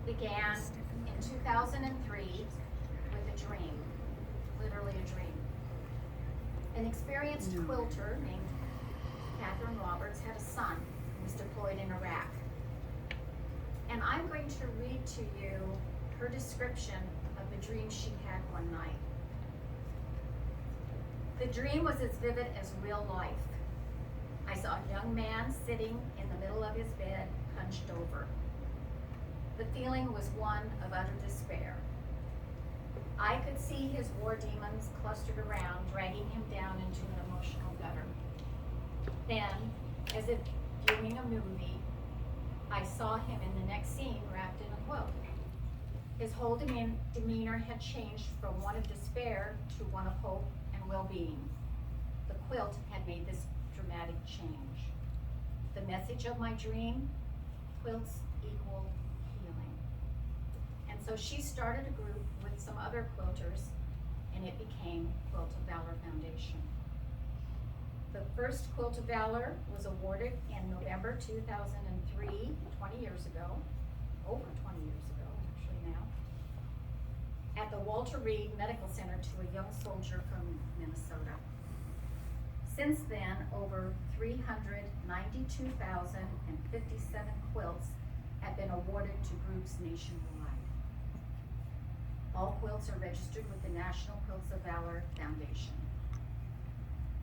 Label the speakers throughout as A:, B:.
A: began in 2003 with a dream, literally a dream. An experienced quilter named Catherine Roberts had a son who was deployed in Iraq. And I'm going to read to you her description of the dream she had one night. The dream was as vivid as real life. I saw a young man sitting in the middle of his bed, hunched over. The feeling was one of utter despair. I could see his war demons clustered around, dragging him down into an emotional gutter. Then, as if viewing a movie, I saw him in the next scene wrapped in a quilt. His whole demeanor had changed from one of despair to one of hope and well-being. The quilt had made this dramatic change. The message of my dream: quilts equal healing. And so she started a group with some other quilters, and it became Quilt of Valor Foundation. The first Quilt of Valor was awarded in November 2003, 20 years ago, over 20 years ago actually now, at the Walter Reed Medical Center to a young soldier from Minnesota. Since then, over 392,057 quilts have been awarded to groups nationwide. All quilts are registered with the National Quilts of Valor Foundation.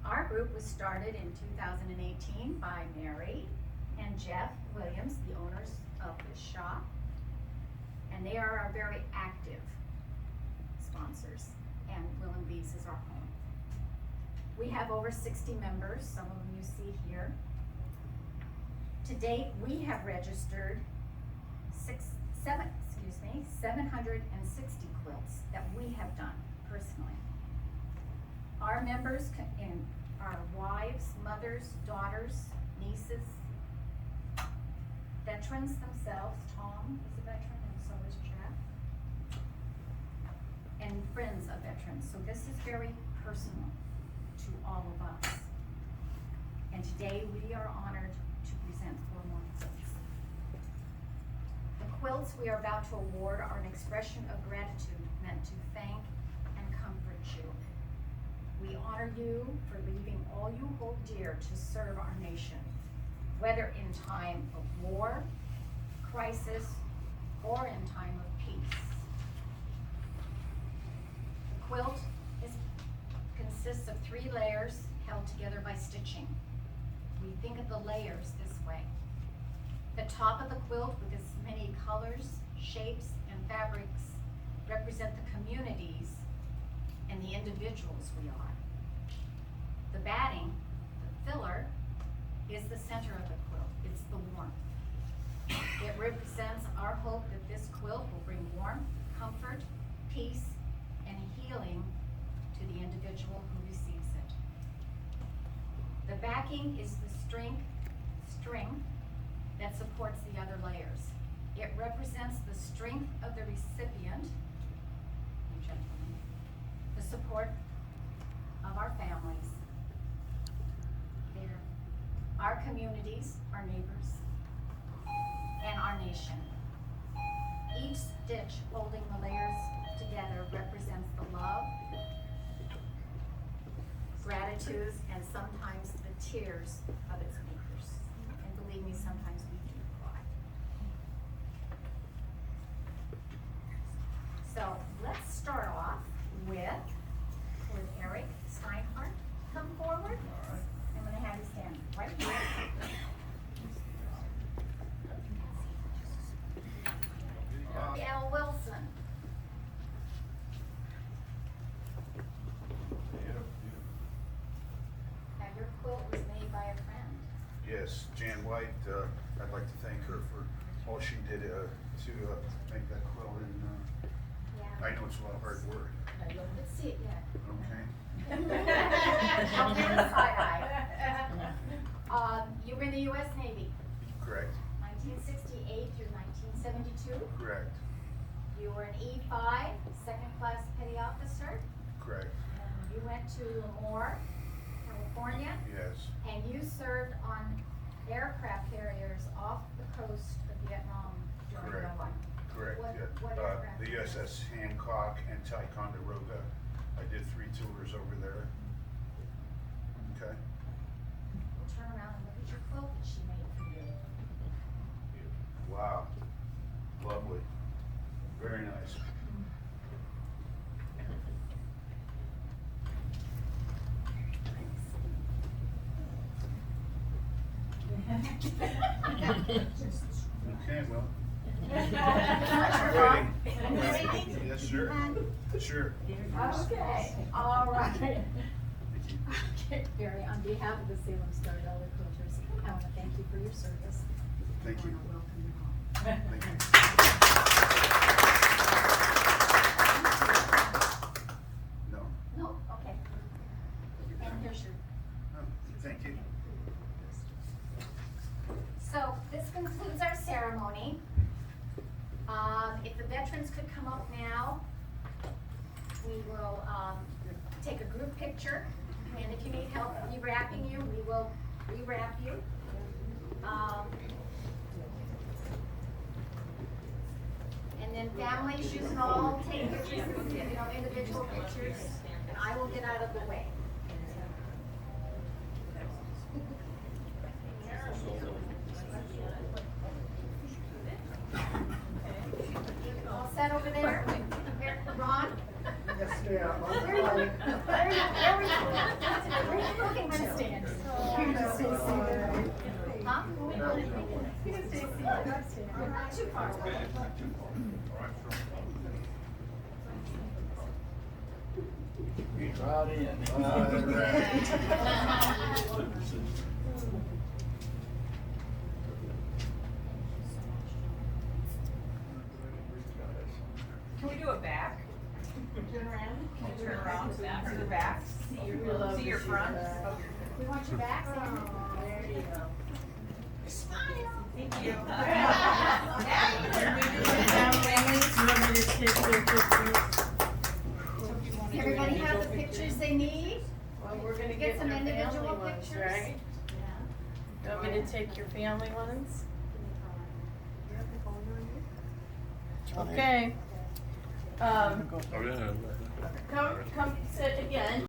A: Our group was started in 2018 by Mary and Jeff Williams, the owners of the shop, and they are our very active sponsors, and Will and Bees is our home. We have over 60 members, some of them you see here. To date, we have registered 760 quilts that we have done personally. Our members are wives, mothers, daughters, nieces, veterans themselves. Tom is a veteran, and so is Jeff, and friends of veterans. So this is very personal to all of us. And today we are honored to present 4 more quilts. The quilts we are about to award are an expression of gratitude meant to thank and comfort you. We honor you for leaving all you hold dear to serve our nation, whether in time of war, crisis, or in time of peace. The quilt consists of 3 layers held together by stitching. We think of the layers this way. The top of the quilt, with its many colors, shapes, and fabrics, represent the communities and the individuals we are. The batting, the filler, is the center of the quilt. It's the warmth. It represents our hope that this quilt will bring warmth, comfort, peace, and healing to the individual who receives it. The backing is the string that supports the other layers. It represents the strength of the recipient, the gentleman, the support of our families, our communities, our neighbors, and our nation. Each stitch holding the layers together represents the love, gratitude, and sometimes the tears of its makers. And believe me, sometimes we do cry. So let's start off with Eric Steinhardt. Come forward. I'm going to have you stand right here. L. Wilson. Now your quilt was made by a friend.
B: Yes, Jan White. I'd like to thank her for all she did to make that quilt, and
A: Yeah.
B: I know it's a lot of hard work.
A: No, you haven't seen it yet.
B: Okay.
A: I'll give it a side eye. You were in the U.S. Navy,
B: Correct.
A: 1968 through 1972.
B: Correct.
A: You were an E5, second class petty officer.
B: Correct.
A: And you went to Lemoore, California.
B: Yes.
A: And you served on aircraft carriers off the coast of Vietnam during
B: Correct.
A: the war.
B: Correct. the USS Hancock and Ticonderoga. I did 3 tours over there. Okay.
A: We'll turn around and look at your quilt that she made for you.
B: Wow. Lovely. Very nice. Okay, well.
A: Waiting.
B: Waiting. Yes, sure. Sure.
A: Okay, all right.
B: Thank you.
A: Okay, Barry, on behalf of the Salem Star Dollar Quilters, I want to thank you for your service.
B: Thank you.
A: I want to welcome you home.
B: Thank you. No?
A: No, okay. And here's your.
B: Oh, thank you.
A: So this concludes our ceremony. If the veterans could come up now, we will take a group picture. And if you need help rewrapping you, we will rewrap you. And then families, you can all take pictures, individual pictures, and I will get out of the way. All set over there? Ron?
C: Yes, ma'am.
A: Where are you looking to stand? Huh? You can stay seated. Not too far away.
C: Right in.
D: Can we do a back?
A: Turn around.
D: Can you turn around, back to the back? See your front?
A: We want your back.
C: There you go.
A: Smile.
D: Thank you.
A: Everybody have the pictures they need?
E: Well, we're gonna
A: Get
E: get
A: some
E: some
A: individual
E: individual ones,
A: pictures.
E: right? You want me to take your family ones? Okay.
F: Oh, yeah.
E: Come sit again.